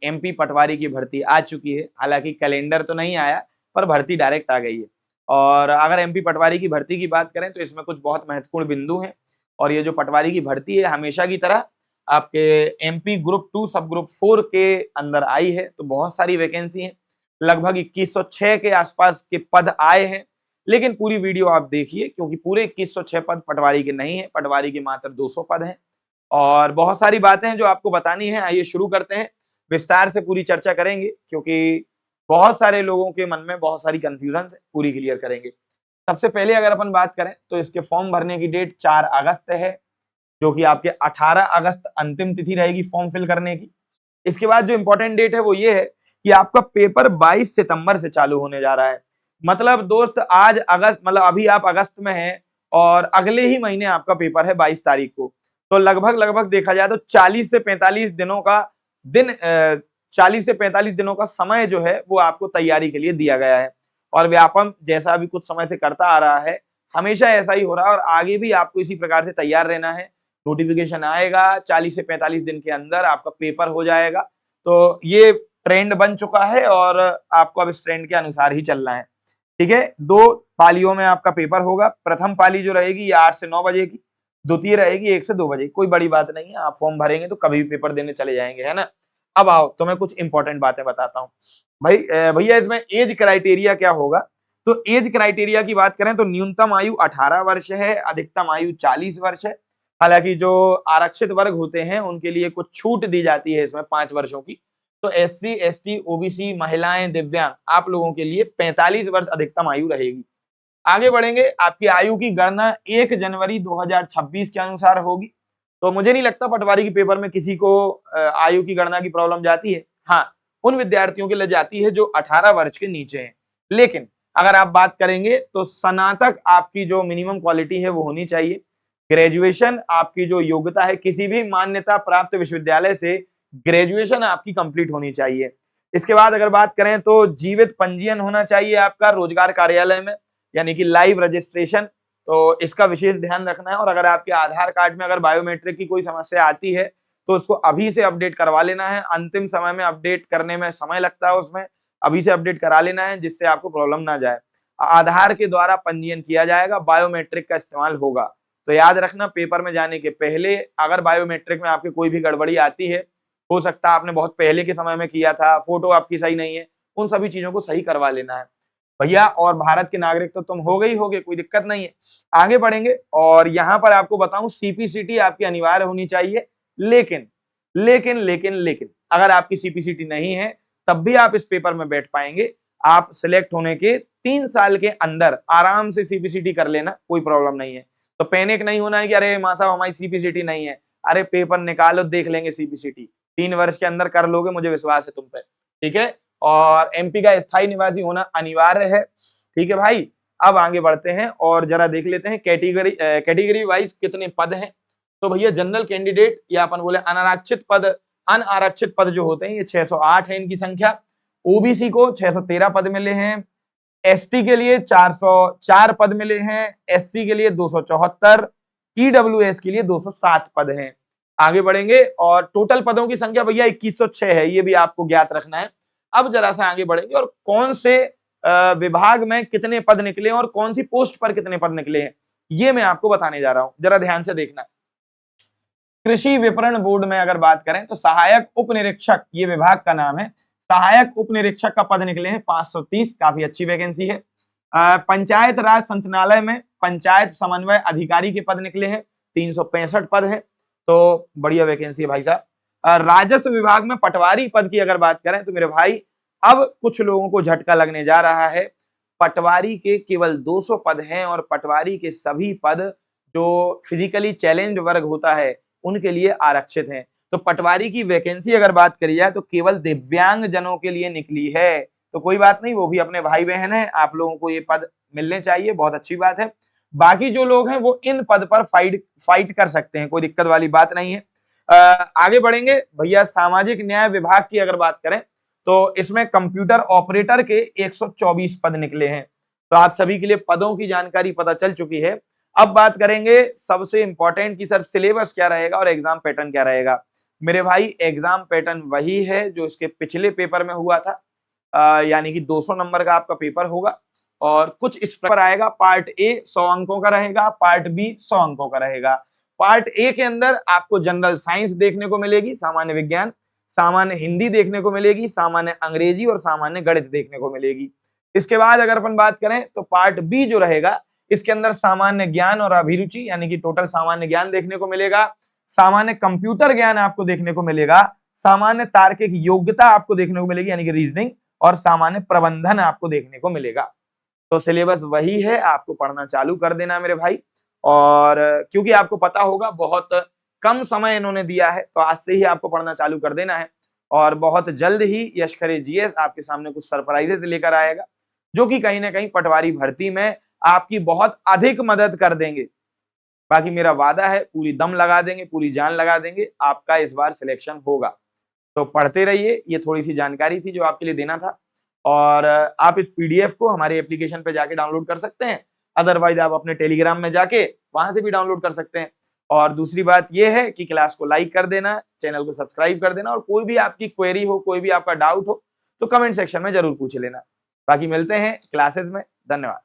MP पटवारी की भर्ती आ चुकी है। हालांकि कैलेंडर तो नहीं आया पर भर्ती डायरेक्ट आ गई है। और अगर एमपी पटवारी की भर्ती की बात करें तो इसमें कुछ बहुत महत्वपूर्ण बिंदु हैं। और ये जो पटवारी की भर्ती है हमेशा की तरह आपके एमपी ग्रुप 2 सब ग्रुप 4 के अंदर आई है। तो बहुत सारी वैकेंसी है, लगभग 2106 के आसपास के पद आए हैं। लेकिन पूरी वीडियो आप देखिए क्योंकि पूरे 2106 पद पटवारी के नहीं है, पटवारी के मात्र 200 पद हैं। और बहुत सारी बातें हैं जो आपको बतानी है। आइए शुरू करते हैं, विस्तार से पूरी चर्चा करेंगे क्योंकि बहुत सारे लोगों के मन में बहुत सारी कंफ्यूजन है, पूरी क्लियर करेंगे। सबसे पहले अगर अपन बात करें तो इसके फॉर्म भरने की डेट 4 अगस्त है, जो कि आपके 18 अगस्त अंतिम तिथि रहेगी फॉर्म फिल करने की। इसके बाद जो इंपॉर्टेंट डेट है वो ये है कि आपका पेपर 22 सितंबर से चालू होने जा रहा है। मतलब दोस्त आज अगस्त, मतलब अभी आप अगस्त में हैं और अगले ही महीने आपका पेपर है 22 तारीख को। तो लगभग देखा जाए तो 40 से 45 दिनों का 40 से 45 दिनों का समय जो है वो आपको तैयारी के लिए दिया गया है। और व्यापम जैसा अभी कुछ समय से करता आ रहा है, हमेशा ऐसा ही हो रहा है और आगे भी आपको इसी प्रकार से तैयार रहना है। नोटिफिकेशन आएगा 40 से 45 दिन के अंदर आपका पेपर हो जाएगा। तो ये ट्रेंड बन चुका है और आपको अब इस ट्रेंड के अनुसार ही चलना है। ठीक है, 2 पालियों में आपका पेपर होगा। प्रथम पाली जो रहेगी ये 8 से 9 बजे की, द्वितीय रहेगी 1 से 2 बजे। कोई बड़ी बात नहीं है, आप फॉर्म भरेंगे तो कभी भी पेपर देने चले जाएंगे, है ना। अब आओ तो मैं कुछ इंपॉर्टेंट बातें बताता हूँ भाई। भैया इसमें एज क्राइटेरिया क्या होगा। तो एज क्राइटेरिया की बात करें तो न्यूनतम आयु 18 वर्ष है, अधिकतम आयु 40 वर्ष है। हालांकि जो आरक्षित वर्ग होते हैं उनके लिए कुछ छूट दी जाती है इसमें 5 वर्षों की। तो एससी, एसटी, ओबीसी, महिलाएं, दिव्यांग, आप लोगों के लिए 45 वर्ष अधिकतम आयु रहेगी। आगे बढ़ेंगे, आपकी आयु की गणना 1 जनवरी 2026 के अनुसार होगी। तो मुझे नहीं लगता पटवारी के पेपर में किसी को आयु की गणना की प्रॉब्लम जाती है। हाँ, उन विद्यार्थियों के लिए जाती है जो 18 वर्ष के नीचे हैं। लेकिन अगर आप बात करेंगे तो स्नातक आपकी जो मिनिमम क्वालिटी है वो होनी चाहिए। ग्रेजुएशन आपकी जो योग्यता है, किसी भी मान्यता प्राप्त विश्वविद्यालय से ग्रेजुएशन आपकी कंप्लीट होनी चाहिए। इसके बाद अगर बात करें तो जीवित पंजीयन होना चाहिए आपका रोजगार कार्यालय में, यानी कि लाइव रजिस्ट्रेशन। तो इसका विशेष ध्यान रखना है। और अगर आपके आधार कार्ड में अगर बायोमेट्रिक की कोई समस्या आती है तो उसको अभी से अपडेट करवा लेना है। अंतिम समय में अपडेट करने में समय लगता है, उसमें अभी से अपडेट करा लेना है जिससे आपको प्रॉब्लम ना जाए। आधार के द्वारा पंजीयन किया जाएगा, बायोमेट्रिक का इस्तेमाल होगा। तो याद रखना, पेपर में जाने के पहले अगर बायोमेट्रिक में आपकी कोई भी गड़बड़ी आती है, हो सकता है आपने बहुत पहले के समय में किया था, फोटो आपकी सही नहीं है, उन सभी चीजों को सही करवा लेना है भैया। और भारत के नागरिक तो तुम हो गए ही होगे, कोई दिक्कत नहीं है। आगे बढ़ेंगे और यहाँ पर आपको बताऊं सीपीसीटी आपकी अनिवार्य होनी चाहिए। लेकिन लेकिन लेकिन लेकिन अगर आपकी सीपीसीटी नहीं है तब भी आप इस पेपर में बैठ पाएंगे। आप सिलेक्ट होने के 3 साल के अंदर आराम से सीपीसीटी कर लेना, कोई प्रॉब्लम नहीं है। तो पैनिक नहीं होना है कि अरे मां साहब हमारी सीपीसीटी नहीं है। अरे पेपर निकालो, देख लेंगे सीपीसीटी, 3 वर्ष के अंदर कर लोगे, मुझे विश्वास है तुम पे। ठीक है, और एमपी का स्थायी निवासी होना अनिवार्य है। ठीक है भाई, अब आगे बढ़ते हैं और जरा देख लेते हैं कैटेगरी वाइज कितने पद हैं। तो भैया जनरल कैंडिडेट या अपन बोले अनारक्षित पद जो होते हैं ये 608 है इनकी संख्या। ओबीसी को 613 पद मिले हैं, एसटी के लिए 404 पद मिले हैं, एससी के लिए 274, ईडब्ल्यूएस के लिए 207 पद हैं। आगे बढ़ेंगे और टोटल पदों की संख्या भैया 2106 है, ये भी आपको ज्ञात रखना है। अब जरा सा आगे बढ़ेंगे और कौन से विभाग में कितने पद निकले और कौन सी पोस्ट पर कितने पद निकले हैं ये मैं आपको बताने जा रहा हूं, जरा ध्यान से देखना। कृषि विपणन बोर्ड में अगर बात करें तो सहायक उप निरीक्षक ये विभाग का नाम है। सहायक उप निरीक्षक का पद निकले हैं 530, काफी अच्छी वैकेंसी है। पंचायत राज संचालनालय में पंचायत समन्वय अधिकारी के पद निकले हैं, 365 पद है। तो बढ़िया वैकेंसी है भाई साहब। राजस्व विभाग में पटवारी पद की अगर बात करें तो मेरे भाई अब कुछ लोगों को झटका लगने जा रहा है। पटवारी के केवल 200 पद हैं और पटवारी के सभी पद जो फिजिकली चैलेंज्ड वर्ग होता है उनके लिए आरक्षित हैं। तो पटवारी की वैकेंसी अगर बात करी जाए तो केवल दिव्यांग जनों के लिए निकली है। तो कोई बात नहीं, वो भी अपने भाई बहन है, आप लोगों को ये पद मिलने चाहिए, बहुत अच्छी बात है। बाकी जो लोग हैं वो इन पद पर फाइट कर सकते हैं, कोई दिक्कत वाली बात नहीं है। आगे बढ़ेंगे भैया, सामाजिक न्याय विभाग की अगर बात करें तो इसमें कंप्यूटर ऑपरेटर के 124 पद निकले हैं। तो आप सभी के लिए पदों की जानकारी पता चल चुकी है। अब बात करेंगे सबसे इंपॉर्टेंट कि सर सिलेबस क्या रहेगा और एग्जाम पैटर्न क्या रहेगा। मेरे भाई एग्जाम पैटर्न वही है जो इसके पिछले पेपर में हुआ था, यानी कि 200 नंबर का आपका पेपर होगा और कुछ इस प्रकार आएगा। पार्ट ए 100 अंकों का रहेगा, पार्ट बी 100 अंकों का रहेगा। पार्ट ए के अंदर आपको जनरल साइंस देखने को मिलेगी, सामान्य विज्ञान, सामान्य हिंदी देखने को मिलेगी, सामान्य अंग्रेजी और सामान्य गणित देखने को मिलेगी। इसके बाद अगर अपन बात करें तो पार्ट बी जो रहेगा इसके अंदर सामान्य ज्ञान और अभिरुचि यानी कि टोटल सामान्य ज्ञान देखने को मिलेगा, सामान्य कंप्यूटर ज्ञान आपको देखने को मिलेगा, सामान्य तार्किक योग्यता आपको देखने को मिलेगी यानी कि रीजनिंग, और सामान्य प्रबंधन आपको देखने को मिलेगा। तो सिलेबस वही है, आपको पढ़ना चालू कर देना मेरे भाई। और क्योंकि आपको पता होगा बहुत कम समय इन्होंने दिया है, तो आज से ही आपको पढ़ना चालू कर देना है। और बहुत जल्द ही यश खरे जीएस आपके सामने कुछ सरप्राइजेस लेकर आएगा, जो कि कहीं ना कहीं पटवारी भर्ती में आपकी बहुत अधिक मदद कर देंगे। बाकी मेरा वादा है, पूरी दम लगा देंगे, पूरी जान लगा देंगे, आपका इस बार सिलेक्शन होगा। तो पढ़ते रहिए, ये थोड़ी सी जानकारी थी जो आपके लिए देना था। और आप इस पीडीएफ को हमारे एप्लीकेशन पे जाके डाउनलोड कर सकते हैं, अदरवाइज आप अपने टेलीग्राम में जाके वहां से भी डाउनलोड कर सकते हैं। और दूसरी बात यह है कि क्लास को लाइक कर देना, चैनल को सब्सक्राइब कर देना, और कोई भी आपकी क्वेरी हो, कोई भी आपका डाउट हो तो कमेंट सेक्शन में जरूर पूछ लेना। बाकी मिलते हैं क्लासेस में, धन्यवाद।